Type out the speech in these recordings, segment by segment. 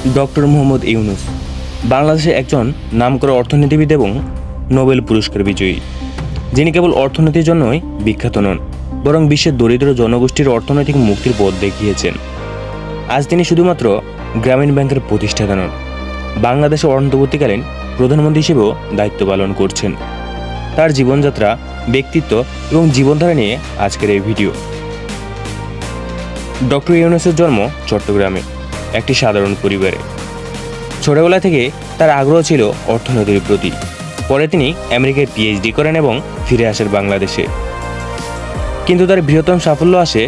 Doctor Mohammad Yunus বাংলাদেশের একজন নামকরা অর্থনীতিবিদ এবং নোবেল পুরস্কার বিজয়ী, যিনি কেবল অর্থনীতির জন্যই বিখ্যাত নন, বরং বিশ্বের দরিদ্র জনগোষ্ঠীর অর্থনৈতিক মুক্তির পথ দেখিয়েছেন। আজ তিনি শুধুমাত্র গ্রামীণ ব্যাংকের প্রতিষ্ঠাতা নন, বাংলাদেশের অন্তর্বর্তীকালীন প্রধানমন্ত্রী হিসেবেও দায়িত্ব পালন করছেন। তার জীবনযাত্রা, ব্যক্তিত্ব এবং জীবনধারা নিয়ে আজকের এই ভিডিও। ডক্টর ইউনূসের জন্ম চট্টগ্রামে একটি সাধারণ পরিবারে। ছোটবেলা থেকে তার আগ্রহ ছিল অর্থনীতির প্রতি। পরে তিনি আমেরিকায় পিএইচডি করেন এবং ফিরে আসেন বাংলাদেশে। কিন্তু তার বৃহত্তম সাফল্য আসে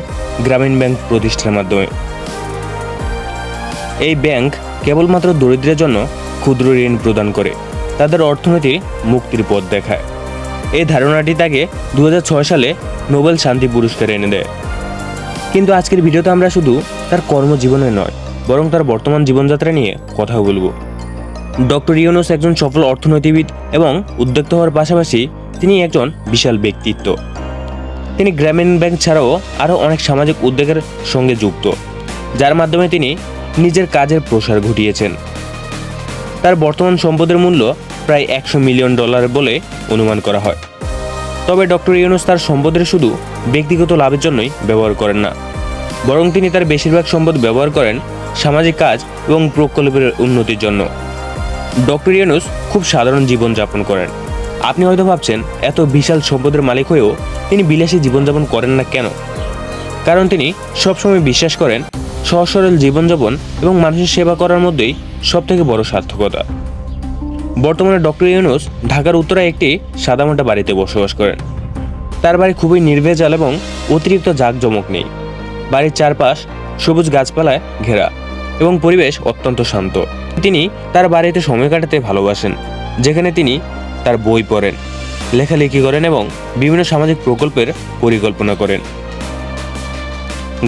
গ্রামীণ ব্যাংক প্রতিষ্ঠার মাধ্যমে। এই ব্যাংক কেবলমাত্র দরিদ্রের জন্য ক্ষুদ্র ঋণ প্রদান করে, তাদের অর্থনীতি মুক্তির পথ দেখায়। এই ধারণাটি তাকে 2006 সালে নোবেল শান্তি পুরস্কার এনে দেয়। কিন্তু আজকের ভিডিওতে আমরা শুধু তার কর্মজীবনে নয়, বরং তার বর্তমান জীবনযাত্রা নিয়ে কথা বলবো। ডক্টর ইউনূস একজন সফল অর্থনীতিবিদ এবং উদ্যোক্তা হওয়ার পাশাপাশি তিনি একজন বিশাল ব্যক্তিত্ব। তিনি গ্রামীণ ব্যাংক ছাড়াও আরও অনেক সামাজিক উদ্যোগের সঙ্গে যুক্ত, যার মাধ্যমে তিনি নিজের কাজের প্রসার ঘটিয়েছেন। তার বর্তমান সম্পদের মূল্য প্রায় $100 মিলিয়ন বলে অনুমান করা হয়। তবে ডক্টর ইউনূস তার সম্পদের শুধু ব্যক্তিগত লাভের জন্যই ব্যবহার করেন না, বরং তিনি তার বেশিরভাগ সম্পদ ব্যবহার করেন সামাজিক কাজ এবং প্রকল্পের উন্নতির জন্য। ডক্টর ইউনূস খুব সাধারণ জীবনযাপন করেন। আপনি হয়তো ভাবছেন, এত বিশাল সম্পদের মালিক হয়েও তিনি বিলাসী জীবনযাপন করেন না কেন? কারণ তিনি সবসময় বিশ্বাস করেন সহজ সরল জীবনযাপন এবং মানুষের সেবা করার মধ্যেই সবথেকে বড় সার্থকতা। বর্তমানে ডক্টর ইউনূস ঢাকার উত্তরায় একটি সাদামাটা বাড়িতে বসবাস করেন। তার বাড়ি খুবই নির্ভেজাল এবং অতিরিক্ত জাঁকজমক নেই। বাড়ির চারপাশ সবুজ গাছপালায় ঘেরা এবং পরিবেশ অত্যন্ত শান্ত। তিনি তার বাড়িতে সময় কাটাতে ভালোবাসেন, যেখানে তিনি তার বই পড়েন, লেখালেখি করেন এবং বিভিন্ন সামাজিক প্রকল্পের পরিকল্পনা করেন।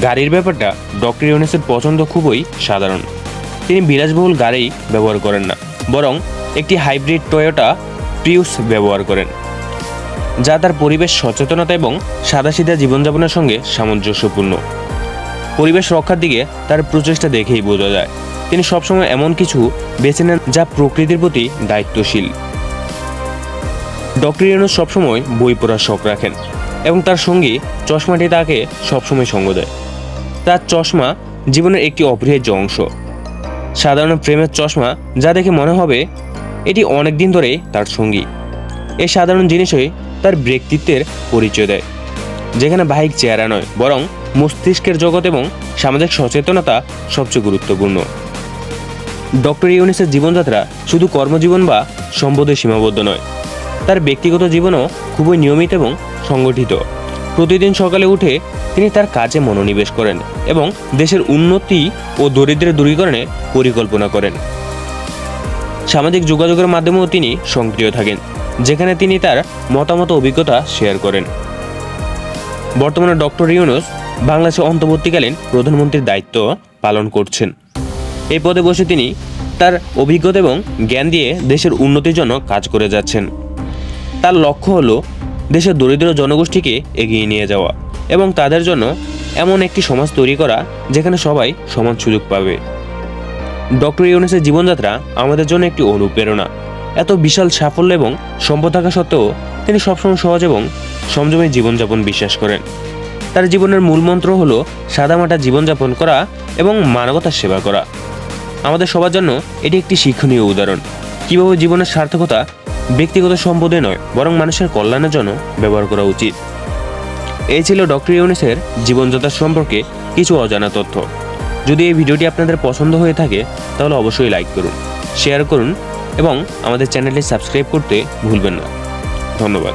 গাড়ির ব্যাপারটা ডক্টর ইউনূসের পছন্দ খুবই সাধারণ। তিনি বিলাসবহুল গাড়ি ব্যবহার করেন না, বরং একটি হাইব্রিড টয়োটা প্রিউস ব্যবহার করেন, যা তার পরিবেশ সচেতনতা এবং সাদাসিধা জীবনযাপনের সঙ্গে সামঞ্জস্যপূর্ণ। পরিবেশ রক্ষার দিকে তার প্রচেষ্টা দেখেই বোঝা যায়। তিনি সবসময় এমন কিছু বেছে নেন যা প্রকৃতির প্রতি দায়িত্বশীল। ডক্টর ইউনূস সবসময় বই পড়ার শখ রাখেন এবং তার সঙ্গী চশমাটি তাকে সবসময় সঙ্গ দেয়। তার চশমা জীবনের একটি অপরিহার্য অংশ, সাধারণ ফ্রেমের চশমা, যা দেখে মনে হবে এটি অনেক দিন ধরেই তার সঙ্গী। এই সাধারণ জিনিসই তার ব্যক্তিত্বের পরিচয় দেয়, যেখানে বাহ্যিক চেহারা নয়, বরং মস্তিষ্কের জগৎ এবং সামাজিক সচেতনতা সবচেয়ে গুরুত্বপূর্ণ। ডক্টর ইউনূসের জীবনযাত্রা শুধু কর্মজীবন বা সম্পদে সীমাবদ্ধ নয়, তার ব্যক্তিগত জীবনও খুবই নিয়মিত এবং সংগঠিত। প্রতিদিন সকালে উঠে তিনি তার কাজে মনোনিবেশ করেন এবং দেশের উন্নতি ও দরিদ্রের দূরীকরণে পরিকল্পনা করেন। সামাজিক যোগাযোগের মাধ্যমেও তিনি সক্রিয় থাকেন, যেখানে তিনি তার মতামত ও অভিজ্ঞতা শেয়ার করেন। বর্তমানে ডক্টর ইউনূস বাংলাদেশের অন্তর্বর্তীকালীন প্রধানমন্ত্রীর দায়িত্ব পালন করছেন। এই পদে বসে তিনি তার অভিজ্ঞতা এবং জ্ঞান দিয়ে দেশের উন্নতির জন্য কাজ করে যাচ্ছেন। তার লক্ষ্য হলো দেশের দরিদ্র জনগোষ্ঠীকে এগিয়ে নিয়ে যাওয়া এবং তাদের জন্য এমন একটি সমাজ তৈরি করা যেখানে সবাই সমান সুযোগ পাবে। ডক্টর ইউনূসের জীবনযাত্রা আমাদের জন্য একটি অনুপ্রেরণা। এত বিশাল সাফল্য এবং সম্পদ থাকা সত্ত্বেও তিনি সবসময় সহজ এবং সংযমী জীবনযাপন বিশ্বাস করেন। তার জীবনের মূল মন্ত্র হলো সাদামাটা জীবনযাপন করা এবং মানবতার সেবা করা। আমাদের সবার জন্য এটি একটি শিক্ষণীয় উদাহরণ, কীভাবে জীবনের সার্থকতা ব্যক্তিগত সম্পদে নয়, বরং মানুষের কল্যাণের জন্য ব্যবহার করা উচিত। এই ছিল ডক্টর ইউনূসের জীবনযাত্রা সম্পর্কে কিছু অজানা তথ্য। যদি এই ভিডিওটি আপনাদের পছন্দ হয়ে থাকে তাহলে অবশ্যই লাইক করুন, শেয়ার করুন এবং আমাদের চ্যানেলটি সাবস্ক্রাইব করতে ভুলবেন না। ধন্যবাদ।